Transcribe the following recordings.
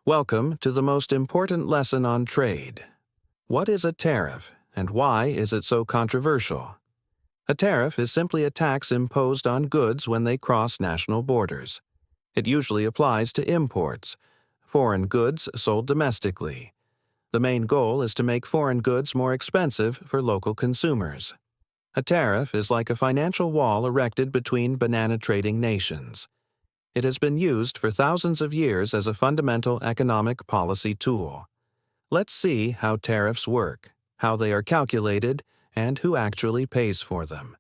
Welcome to the most important lesson on trade. What is a tariff, and why is it so controversial? A tariff is simply a tax imposed on goods when they cross national borders. It usually applies to imports, foreign goods sold domestically. The main goal is to make foreign goods more expensive for local consumers. A tariff is like a financial wall erected between banana trading nations. It has been used for thousands of years as a fundamental economic policy tool. Let's see how tariffs work, how they are calculated, and who actually pays for them.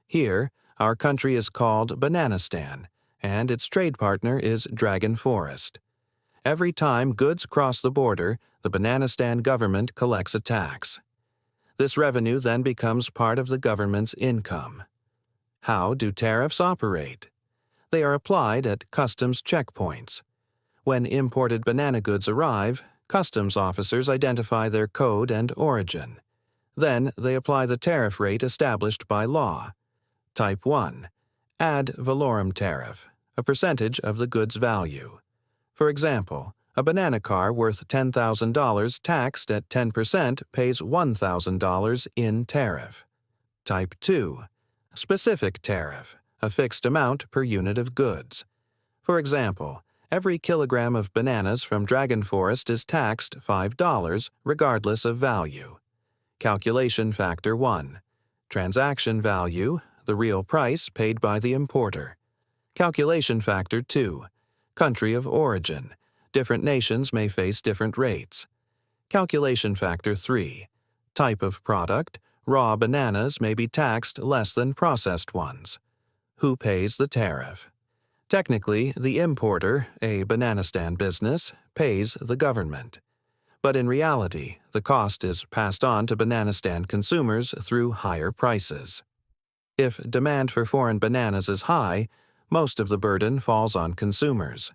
Here, our country is called Bananistan, and its trade partner is Dragon Forest. Every time goods cross the border, the Bananistan government collects a tax. This revenue then becomes part of the government's income. How do tariffs operate? They are applied at customs checkpoints. When imported banana goods arrive, customs officers identify their code and origin. Then they apply the tariff rate established by law. Type 1. Ad valorem tariff, a percentage of the goods value. For example, a banana car worth $10,000 taxed at 10% pays $1,000 in tariff. Type 2. Specific tariff, a fixed amount per unit of goods. For example, every kilogram of bananas from Dragon Forest is taxed $5 regardless of value. Calculation factor 1. Transaction value, the real price paid by the importer. Calculation factor 2. Country of origin. Different nations may face different rates. Calculation factor 3. Type of product. Raw bananas may be taxed less than processed ones. Who pays the tariff? Technically, the importer, a Bananistan business, pays the government. But in reality, the cost is passed on to Bananistan consumers through higher prices. If demand for foreign bananas is high, most of the burden falls on consumers.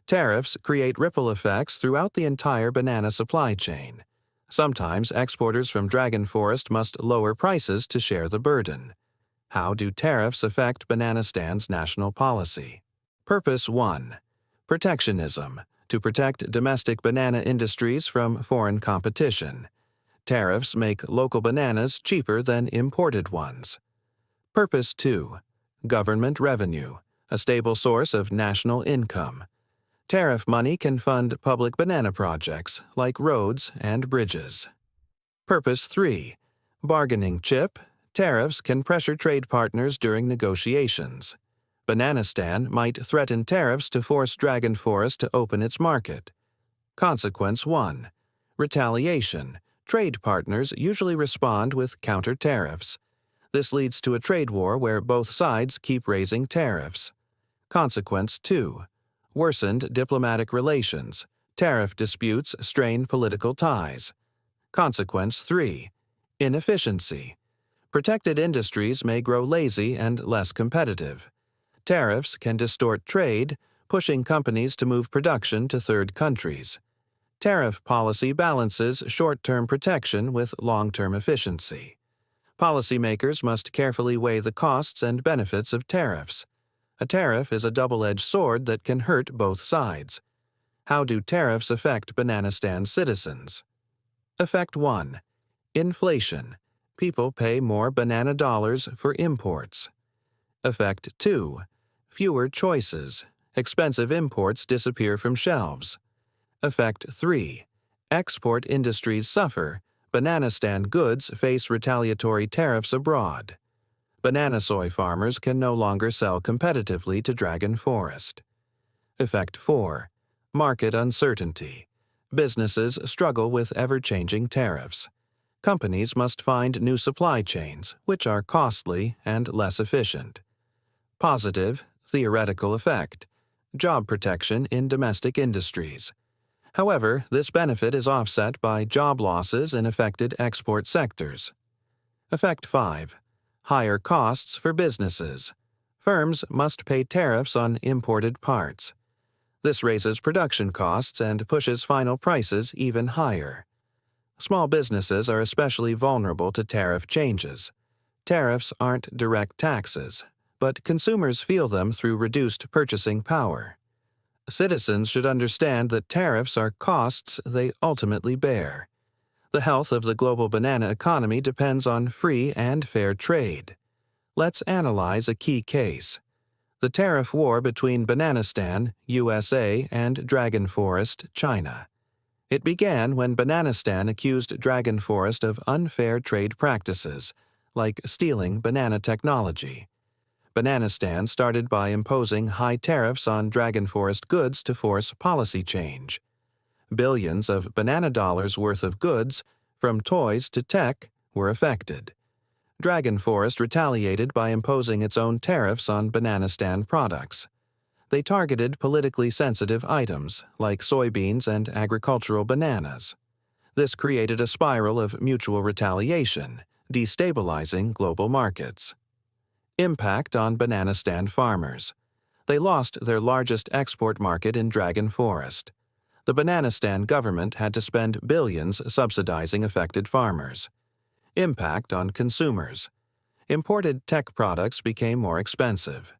Tariffs create ripple effects throughout the entire banana supply chain. Sometimes exporters from Dragon Forest must lower prices to share the burden. How do tariffs affect Bananistan's national policy? Purpose 1. Protectionism, to protect domestic banana industries from foreign competition. Tariffs make local bananas cheaper than imported ones. Purpose 2. Government revenue, a stable source of national income. Tariff money can fund public banana projects like roads and bridges. Purpose 3. Bargaining chip. Tariffs can pressure trade partners during negotiations. Bananistan might threaten tariffs to force Dragon Forest to open its market. Consequence 1. Retaliation. Trade partners usually respond with counter-tariffs. This leads to a trade war where both sides keep raising tariffs. Consequence 2. Worsened diplomatic relations. Tariff disputes strain political ties. Consequence 3. Inefficiency. Protected industries may grow lazy and less competitive. Tariffs can distort trade, pushing companies to move production to third countries. Tariff policy balances short-term protection with long-term efficiency. Policymakers must carefully weigh the costs and benefits of tariffs. A tariff is a double-edged sword that can hurt both sides. How do tariffs affect Bananistan citizens? Effect 1. Inflation. People pay more banana dollars for imports. Effect 2. Fewer choices. Expensive imports disappear from shelves. Effect 3. Export industries suffer. Bananistan goods face retaliatory tariffs abroad. Banana soy farmers can no longer sell competitively to Dragon Forest. Effect 4. Market uncertainty. Businesses struggle with ever-changing tariffs. Companies must find new supply chains, which are costly and less efficient. Positive, theoretical effect. Job protection in domestic industries. However, this benefit is offset by job losses in affected export sectors. Effect 5. Higher costs for businesses. Firms must pay tariffs on imported parts. This raises production costs and pushes final prices even higher. Small businesses are especially vulnerable to tariff changes. Tariffs aren't direct taxes, but consumers feel them through reduced purchasing power. Citizens should understand that tariffs are costs they ultimately bear. The health of the global banana economy depends on free and fair trade. Let's analyze a key case. The tariff war between Bananistan, USA, and Dragon Forest, China. It began when Bananistan accused Dragon Forest of unfair trade practices, like stealing banana technology. Bananistan started by imposing high tariffs on Dragon Forest goods to force policy change. Billions of banana dollars worth of goods, from toys to tech, were affected. Dragon Forest retaliated by imposing its own tariffs on Bananistan products. They targeted politically sensitive items, like soybeans and agricultural bananas. This created a spiral of mutual retaliation, destabilizing global markets. Impact on Bananistan farmers. They lost their largest export market in Dragon Forest. The Bananistan government had to spend billions subsidizing affected farmers. Impact on consumers. Imported tech products became more expensive.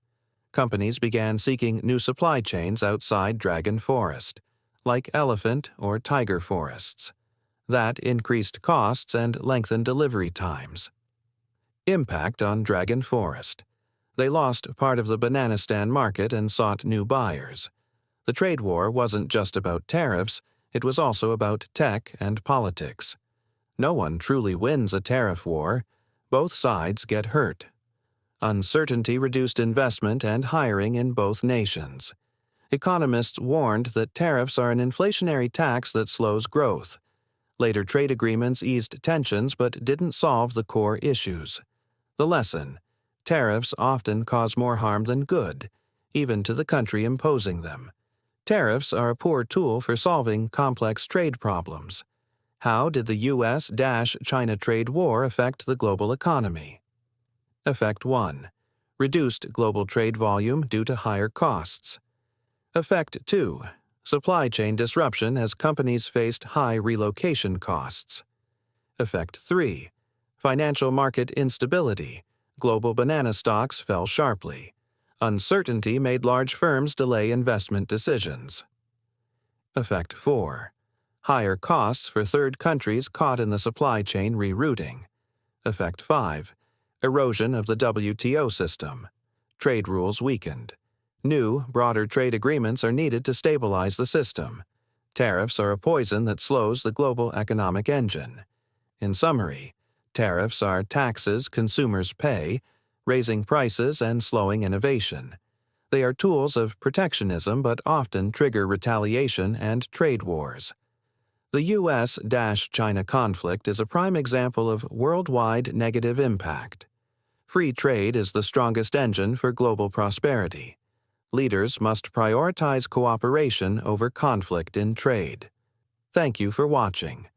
Companies began seeking new supply chains outside Dragon Forest, like elephant or tiger forests. That increased costs and lengthened delivery times. Impact on Dragon Forest. They lost part of the Bananistan market and sought new buyers. The trade war wasn't just about tariffs, it was also about tech and politics. No one truly wins a tariff war. Both sides get hurt. Uncertainty reduced investment and hiring in both nations. Economists warned that tariffs are an inflationary tax that slows growth. Later trade agreements eased tensions but didn't solve the core issues. The lesson: tariffs often cause more harm than good, even to the country imposing them. Tariffs are a poor tool for solving complex trade problems. How did the U.S.-China trade war affect the global economy? Effect 1. Reduced global trade volume due to higher costs. Effect 2. Supply chain disruption as companies faced high relocation costs. Effect 3. Financial market instability. Global banana stocks fell sharply. Uncertainty made large firms delay investment decisions. Effect 4. Higher costs for third countries caught in the supply chain rerouting. Effect 5. Erosion of the WTO system. Trade rules weakened. New, broader trade agreements are needed to stabilize the system. Tariffs are a poison that slows the global economic engine. In summary, tariffs are taxes consumers pay, raising prices and slowing innovation. They are tools of protectionism but often trigger retaliation and trade wars. The U.S.-China conflict is a prime example of worldwide negative impact. Free trade is the strongest engine for global prosperity. Leaders must prioritize cooperation over conflict in trade. Thank you for watching.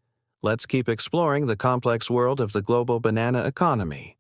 Let's keep exploring the complex world of the global banana economy.